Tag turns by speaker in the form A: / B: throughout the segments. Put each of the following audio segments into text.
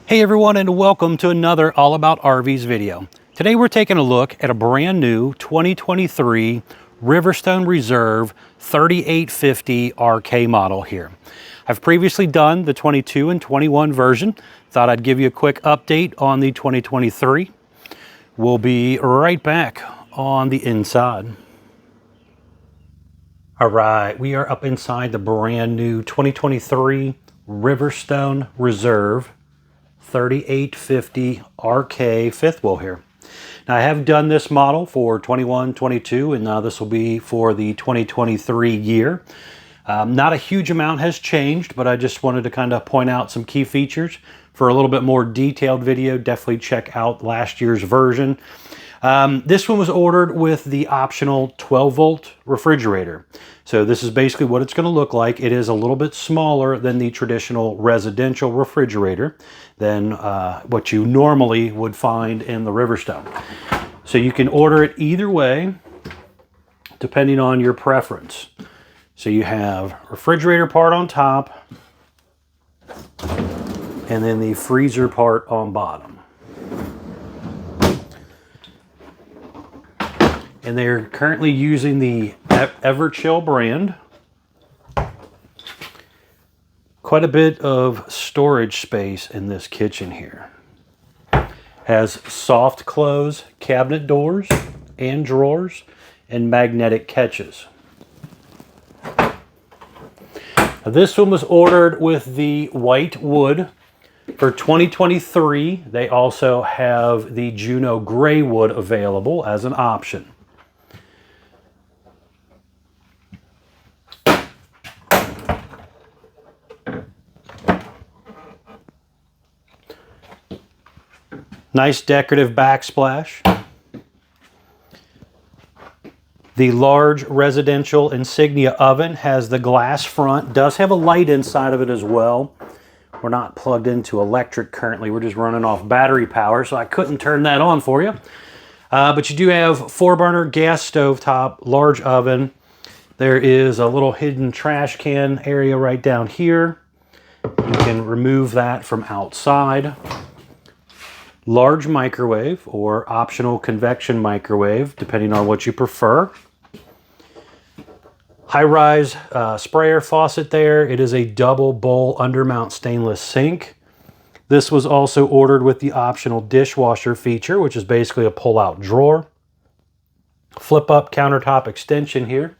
A: Hey everyone, and welcome to another All About RVs video. Today we're taking a look at a brand new 2023 Riverstone Reserve 3850 RK model here. I've previously done the 22 and 21 version. Thought I'd give you a quick update on the 2023. We'll be right back on the inside. All right, we are up inside the brand new 2023 Riverstone Reserve 3850 RK fifth wheel here. Now I have done this model for 21, 22, and now this will be for the 2023 year. Not a huge amount has changed, but I just wanted to kind of point out some key features. For a little bit more detailed video, definitely check out last year's version. This one was ordered with the optional 12-volt refrigerator. So this is basically what it's going to look like. It is a little bit smaller than the traditional residential refrigerator than what you normally would find in the Riverstone. So you can order it either way, depending on your preference. So you have refrigerator part on top, and then the freezer part on bottom. And they're currently using the Everchill brand. Quite a bit of storage space in this kitchen here. Has soft close cabinet doors and drawers and magnetic catches. Now, this one was ordered with the white wood. For 2023, they also have the Juno gray wood available as an option. Nice decorative backsplash. The large residential insignia oven has the glass front, does have a light inside of it as well. We're not plugged into electric currently, we're just running off battery power, so I couldn't turn that on for you. But you do have 4-burner gas stovetop, large oven. There is a little hidden trash can area right down here. You can remove that from outside. Large microwave or optional convection microwave, depending on what you prefer. High-rise sprayer faucet there. It is a double bowl undermount stainless sink. This was also ordered with the optional dishwasher feature, which is basically a pull-out drawer. Flip-up countertop extension here.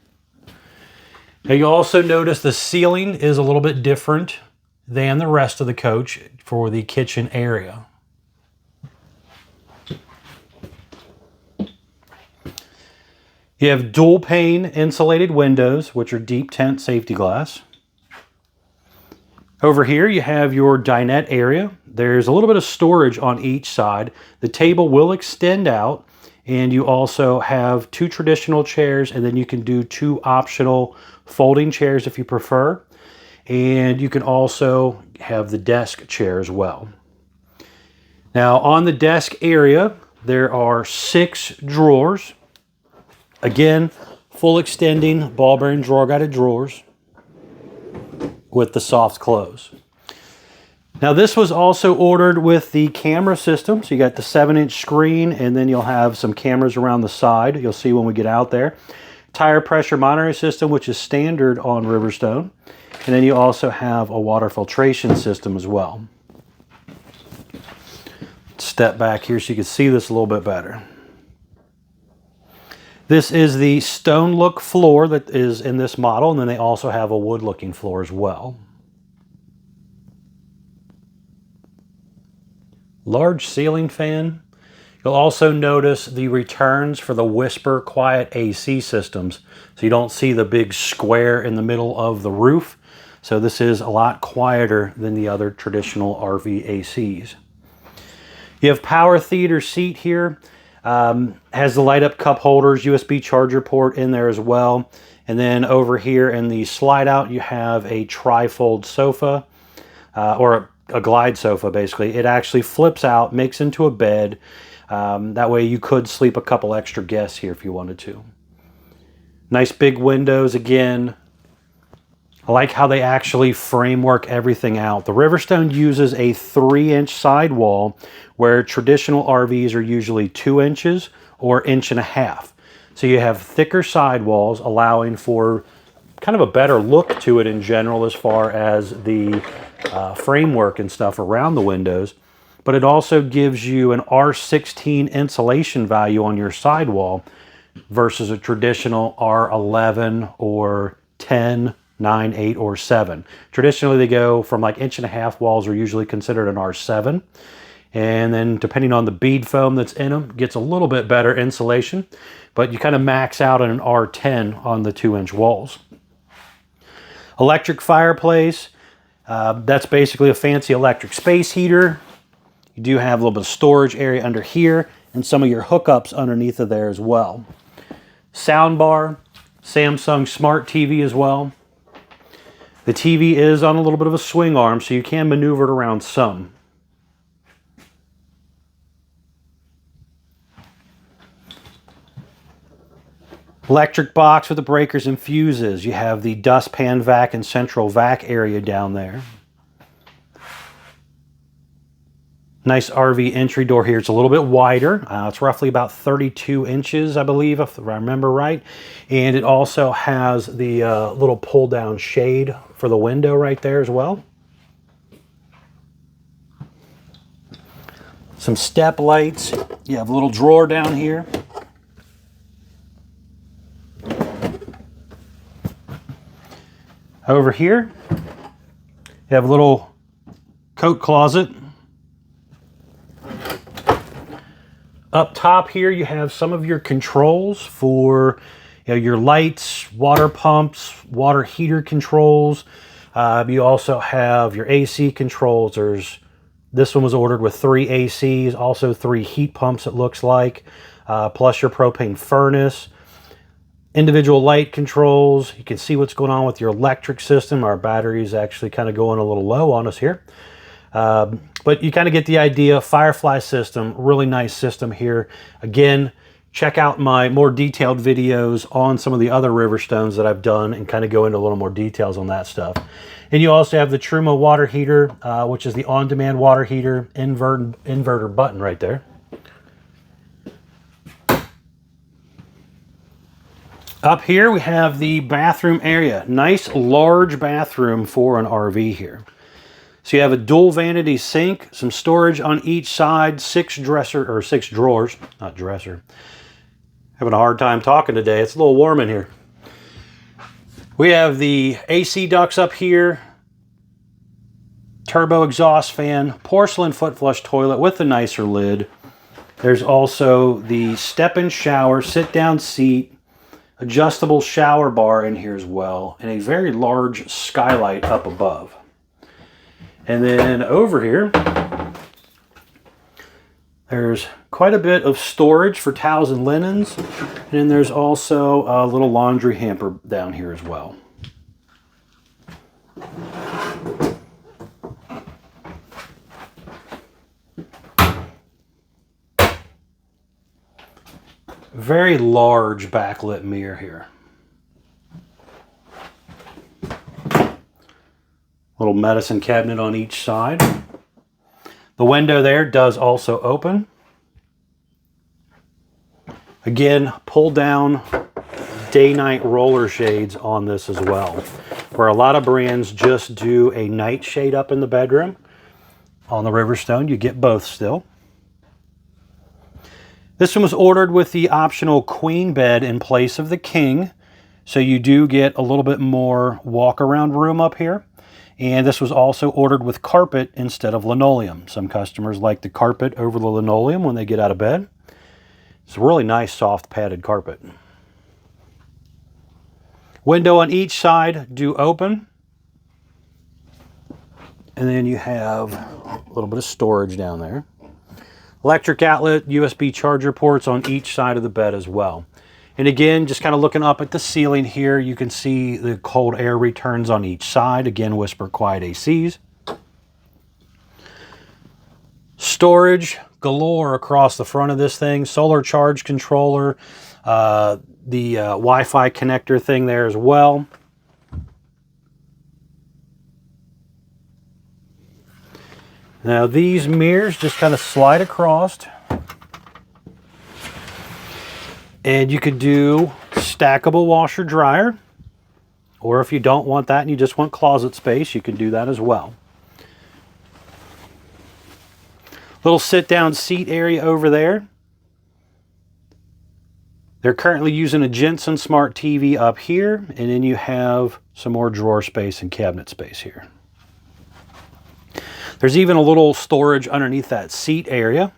A: Now you also notice the ceiling is a little bit different than the rest of the coach for the kitchen area. You have dual pane insulated windows, which are deep tint safety glass. Over here you have your dinette area. There's a little bit of storage on each side. The table will extend out, and you also have 2 traditional chairs, and then you can do 2 optional folding chairs if you prefer. And you can also have the desk chair as well. Now on the desk area, there are 6 drawers. Again, full extending ball bearing drawer guided drawers with the soft close. Now this was also ordered with the camera system. So you got the 7-inch screen, and then you'll have some cameras around the side. You'll see when we get out there. Tire pressure monitoring system, which is standard on Riverstone. And then you also have a water filtration system as well. Step back here so you can see this a little bit better. This is the stone look floor that is in this model, and then they also have a wood looking floor as well. Large ceiling fan. You'll also notice the returns for the Whisper Quiet AC systems. So you don't see the big square in the middle of the roof. So this is a lot quieter than the other traditional RV ACs. You have power theater seat here. Has the light up cup holders, USB charger port in there as well. And then over here in the slide out, you have a tri-fold sofa, or a glide sofa basically. It actually flips out, makes into a bed. That way you could sleep a couple extra guests here if you wanted to. Nice big windows again. I like how they actually framework everything out. The Riverstone uses a 3-inch sidewall where traditional RVs are usually 2 inches or 1.5 inches. So you have thicker sidewalls, allowing for kind of a better look to it in general as far as the framework and stuff around the windows. But it also gives you an R16 insulation value on your sidewall versus a traditional R11 or 10, 9, 8, or 7. Traditionally, they go from like 1.5 inch walls are usually considered an R7. And then depending on the bead foam that's in them, gets a little bit better insulation, but you kind of max out at an R10 on the 2-inch walls. Electric fireplace, that's basically a fancy electric space heater. You do have a little bit of storage area under here and some of your hookups underneath of there as well. Sound bar, Samsung Smart TV as well. The TV is on a little bit of a swing arm, so you can maneuver it around some. Electric box with the breakers and fuses. You have the dustpan vac and central vac area down there. Nice RV entry door here. It's a little bit wider. It's roughly about 32 inches, I believe, if I remember right. And it also has the little pull-down shade for the window right there as well. Some step lights. You have a little drawer down here. Over here, you have a little coat closet. Up top here, you have some of your controls for your lights, water pumps, water heater controls. You also have your AC controls. This one was ordered with 3 ACs, also 3 heat pumps, it looks like, plus your propane furnace. Individual light controls. You can see what's going on with your electric system. Our battery is actually kind of going a little low on us here. But you kind of get the idea. Firefly system, really nice system here. Again, check out my more detailed videos on some of the other Riverstones that I've done and kind of go into a little more details on that stuff. And you also have the Truma water heater, which is the on-demand water heater inverter button right there. Up here we have the bathroom area. Nice large bathroom for an RV here. So you have a dual vanity sink, some storage on each side, 6 drawers, not dresser. Having a hard time talking today. It's a little warm in here. We have the AC ducts up here, turbo exhaust fan, porcelain foot flush toilet with a nicer lid. There's also the step-in shower, sit-down seat, adjustable shower bar in here as well, and a very large skylight up above. And then over here, there's quite a bit of storage for towels and linens, and then there's also a little laundry hamper down here as well. Very large backlit mirror here. Little medicine cabinet on each side. The window there does also open. Again, pull down day-night roller shades on this as well, where a lot of brands just do a night shade up in the bedroom. On the Riverstone, you get both still. This one was ordered with the optional queen bed in place of the king, so you do get a little bit more walk-around room up here. And this was also ordered with carpet instead of linoleum. Some customers like the carpet over the linoleum when they get out of bed. It's a really nice soft padded carpet. Window on each side do open. And then you have a little bit of storage down there. Electric outlet, USB charger ports on each side of the bed as well. And again, just kind of looking up at the ceiling here, you can see the cold air returns on each side. Again, Whisper Quiet ACs. Storage galore across the front of this thing. Solar charge controller, the Wi-Fi connector thing there as well. Now these mirrors just kind of slide across, and you could do stackable washer dryer, or if you don't want that and you just want closet space, you can do that as well. Little sit down seat area over there. They're currently using a Jensen Smart TV up here, and then you have some more drawer space and cabinet space here. There's even a little storage underneath that seat area.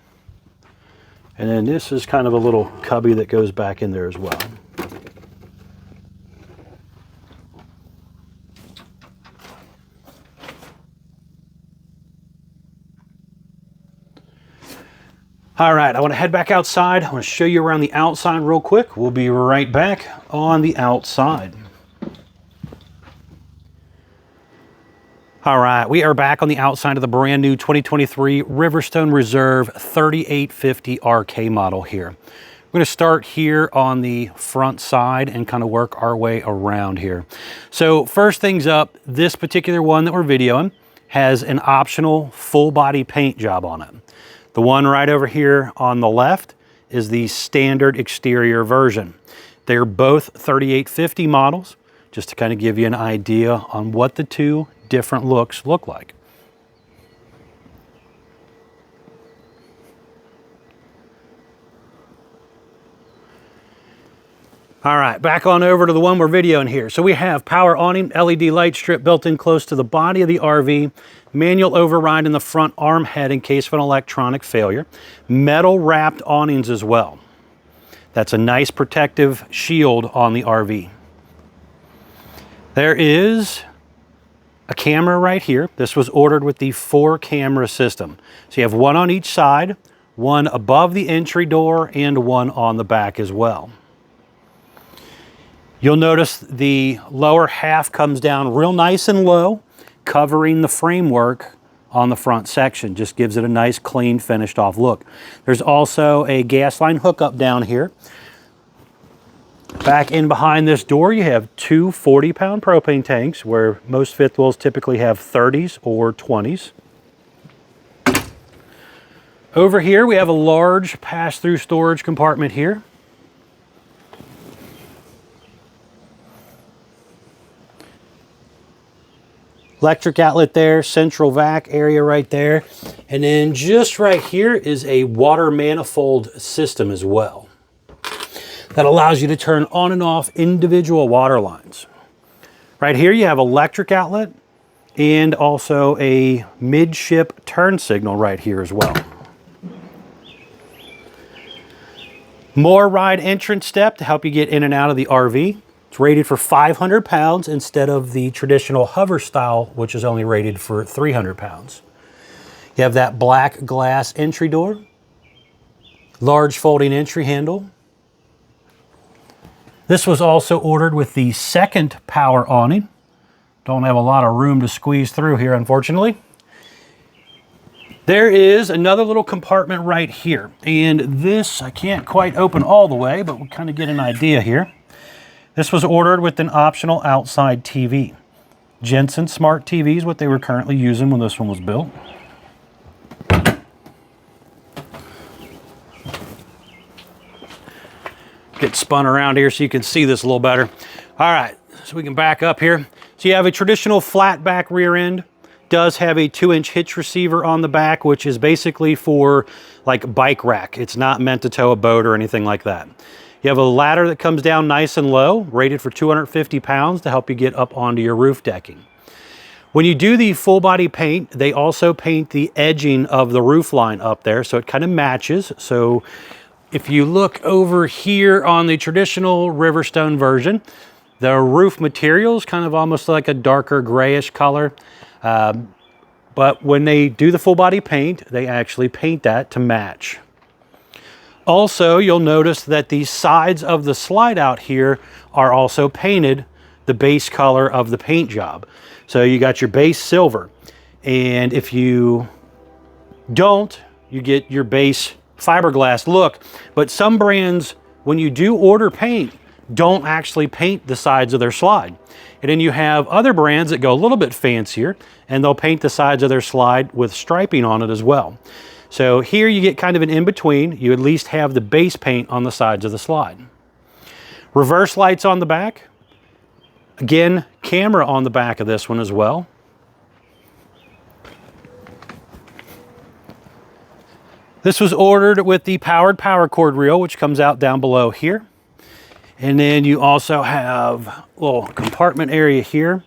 A: And then this is kind of a little cubby that goes back in there as well. All right, I want to head back outside. I want to show you around the outside real quick. We'll be right back on the outside. All right, we are back on the outside of the brand new 2023 Riverstone Reserve 3850 RK model here. We're going to start here on the front side and kind of work our way around here. So first things up, this particular one that we're videoing has an optional full body paint job on it. The one right over here on the left is the standard exterior version. They're both 3850 models, just to kind of give you an idea on what the two different looks look like. All right, back on over to the one we're videoing here. So we have power awning, LED light strip built in close to the body of the RV, manual override in the front arm head in case of an electronic failure, metal wrapped awnings as well. That's a nice protective shield on the RV. There is a camera right here. This was ordered with the 4-camera system. So you have one on each side, one above the entry door, and one on the back as well. You'll notice the lower half comes down real nice and low, covering the framework on the front section. Just gives it a nice, clean, finished off look. There's also a gas line hookup down here. Back in behind this door, you have two 40-pound propane tanks, where most fifth wheels typically have 30s or 20s. Over here, we have a large pass-through storage compartment here. Electric outlet there, central vac area right there. And then just right here is a water manifold system as well. That allows you to turn on and off individual water lines. Right here you have electric outlet and also a midship turn signal right here as well. More ride entrance step to help you get in and out of the RV. It's rated for 500 pounds instead of the traditional hover style, which is only rated for 300 pounds. You have that black glass entry door, large folding entry handle. This was also ordered with the second power awning. Don't have a lot of room to squeeze through here, unfortunately. There is another little compartment right here. And this, I can't quite open all the way, but we'll kind of get an idea here. This was ordered with an optional outside TV. Jensen Smart TV is what they were currently using when this one was built. Get spun around here so you can see this a little better. All right, so we can back up here. So you have a traditional flat back rear end. Does have a 2-inch hitch receiver on the back, which is basically for like bike rack. It's not meant to tow a boat or anything like that. You have a ladder that comes down nice and low, rated for 250 pounds to help you get up onto your roof decking. When you do the full body paint, they also paint the edging of the roof line up there, so it kind of matches. So if you look over here on the traditional Riverstone version, the roof material is kind of almost like a darker grayish color. But when they do the full body paint, they actually paint that to match. Also, you'll notice that the sides of the slide out here are also painted the base color of the paint job. So you got your base silver. And if you don't, you get your base fiberglass look. But some brands, when you do order paint, don't actually paint the sides of their slide. And then you have other brands that go a little bit fancier and they'll paint the sides of their slide with striping on it as well. So here you get kind of an in-between. You at least have the base paint on the sides of the slide. Reverse lights on the back. Again, camera on the back of this one as well. This was ordered with the powered power cord reel, which comes out down below here. And then you also have a little compartment area here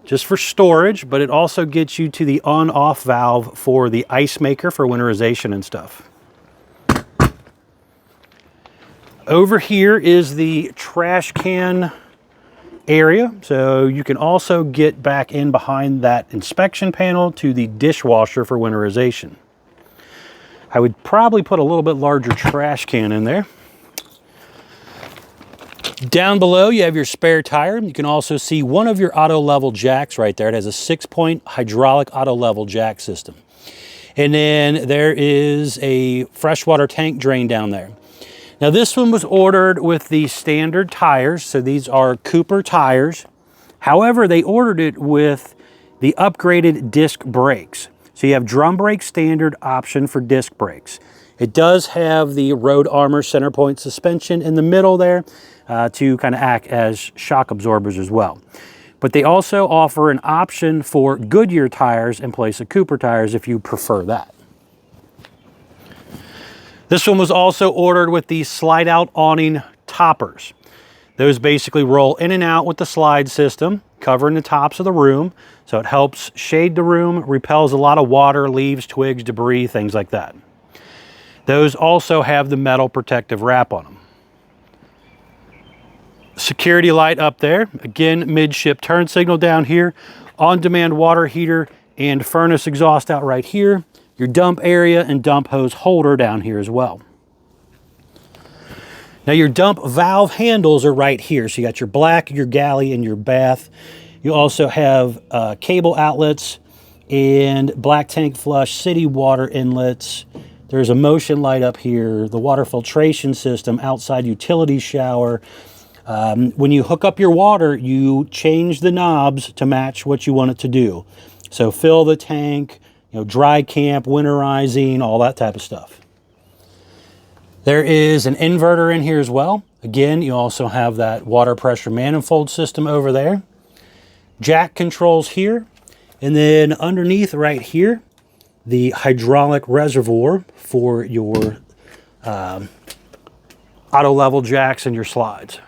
A: just for storage, but it also gets you to the on-off valve for the ice maker for winterization and stuff. Over here is the trash can area, so you can also get back in behind that inspection panel to the dishwasher for winterization. I would probably put a little bit larger trash can in there. Down below, you have your spare tire. You can also see one of your auto level jacks right there. It has a 6-point hydraulic auto level jack system. And then there is a freshwater tank drain down there. Now this one was ordered with the standard tires. So these are Cooper tires. However, they ordered it with the upgraded disc brakes. So you have drum brake standard option for disc brakes. It does have the Road Armor center point suspension in the middle there to kind of act as shock absorbers as well. But they also offer an option for Goodyear tires in place of Cooper tires if you prefer that. This one was also ordered with the slide out awning toppers. Those basically roll in and out with the slide system, covering the tops of the room. So it helps shade the room, repels a lot of water, leaves, twigs, debris, things like that. Those also have the metal protective wrap on them. Security light up there. Again, midship turn signal down here. On-demand water heater and furnace exhaust out right here. Your dump area and dump hose holder down here as well. Now your dump valve handles are right here. So you got your black, your galley, and your bath. You also have cable outlets and black tank flush, city water inlets. There's a motion light up here, the water filtration system, outside utility shower. When you hook up your water, you change the knobs to match what you want it to do. So fill the tank, dry camp, winterizing, all that type of stuff. There is an inverter in here as well. Again, you also have that water pressure manifold system over there. Jack controls here. And then underneath right here, the hydraulic reservoir for your auto level jacks and your slides.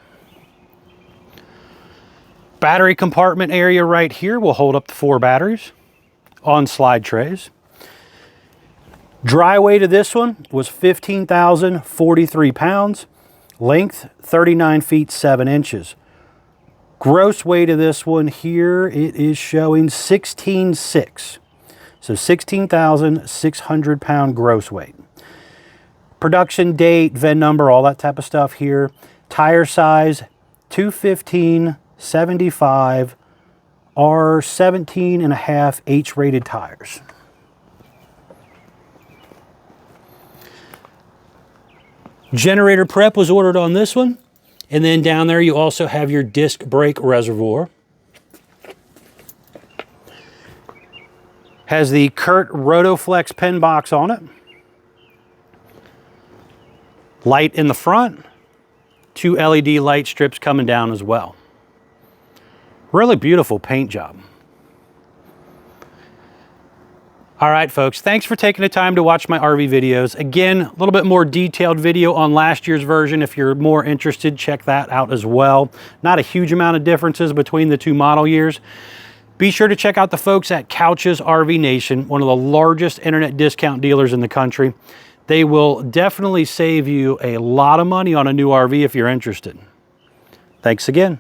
A: Battery compartment area right here will hold up to 4 batteries on slide trays. Dry weight of this one was 15,043 pounds, length 39 feet 7 inches. Gross weight of this one here, it is showing 16.6. So 16,600 pound gross weight. Production date, VIN number, all that type of stuff here. Tire size, 215/75 R17.5 H-rated tires. Generator prep was ordered on this one. And then down there you also have your disc brake reservoir. Has the Kurt Rotoflex pen box on it. Light in the front. 2 LED light strips coming down as well. Really beautiful paint job. All right, folks, thanks for taking the time to watch my RV videos. Again, a little bit more detailed video on last year's version. If you're more interested, check that out as well. Not a huge amount of differences between the 2 model years. Be sure to check out the folks at Couch's RV Nation, one of the largest internet discount dealers in the country. They will definitely save you a lot of money on a new RV if you're interested. Thanks again.